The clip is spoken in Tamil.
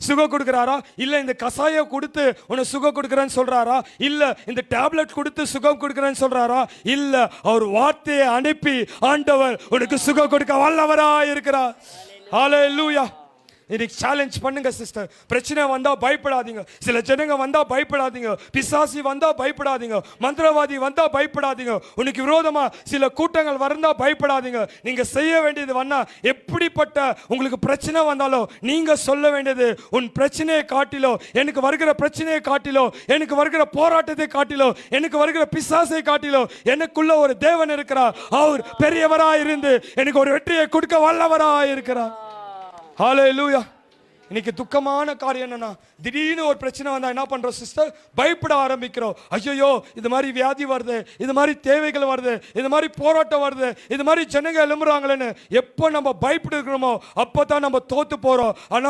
சுகம் கொடுக்கிறாரா? இல்ல இந்த கசாயம் கொடுத்து உனக்கு சுகம் கொடுக்கிறேன்னு சொல்றாரா? இல்ல இந்த டேப்லெட் கொடுத்து சுகம் கொடுக்கிறேன்னு சொல்றாரா? இல்ல, அவர் வார்த்தையை அனுப்பி ஆண்டவர் உனக்கு சுகம் கொடுக்க வல்லவரா இருக்கிறார். ஹல்லேலூயா. இன்னைக்கு சேலஞ்ச் பண்ணுங்க சிஸ்டர். பிரச்சனை வந்தா பயப்படாதீங்க. சில ஜனங்க வந்தா பயப்படாதீங்க. பிசாசி வந்தா பயப்படாதீங்க. மந்திரவாதி வந்தா பயப்படாதீங்க. உனக்கு விரோதமா சில கூட்டங்கள் வந்தா பயப்படாதீங்க. நீங்க செய்ய வேண்டியது வந்தா, எப்படிப்பட்ட உங்களுக்கு பிரச்சனை வந்தாலும் நீங்க சொல்ல வேண்டியது, உன் பிரச்சனையை காட்டிலோ, எனக்கு வருகிற பிரச்சனையை காட்டிலோ, எனக்கு வருகிற போராட்டத்தை காட்டிலோ, எனக்கு வருகிற பிசாசை காட்டிலோ, எனக்குள்ள ஒரு தேவன் இருக்கிறார். அவர் பெரியவராய் இருந்து எனக்கு ஒரு வெற்றியை கொடுக்க வல்லவராய் இருக்கிறார். ஹல்லேலூயா. இன்னைக்கு துக்கமான காரியம் என்னன்னா, திடீர்னு ஒரு பிரச்சனை வந்தா என்ன பண்றோம் சிஸ்டர்? பயப்பட ஆரம்பிக்கிறோம். ஐயோ, இது மாதிரி வியாதி வருது, இது மாதிரி தேவைகள் வருது, இது மாதிரி போராட்டம் வருது, இது மாதிரி ஜனங்க எழும்புறாங்களேன்னு எப்போ நம்ம பயப்படுகிறோமோ அப்பதான் நம்ம தோத்து போறோம். ஆனா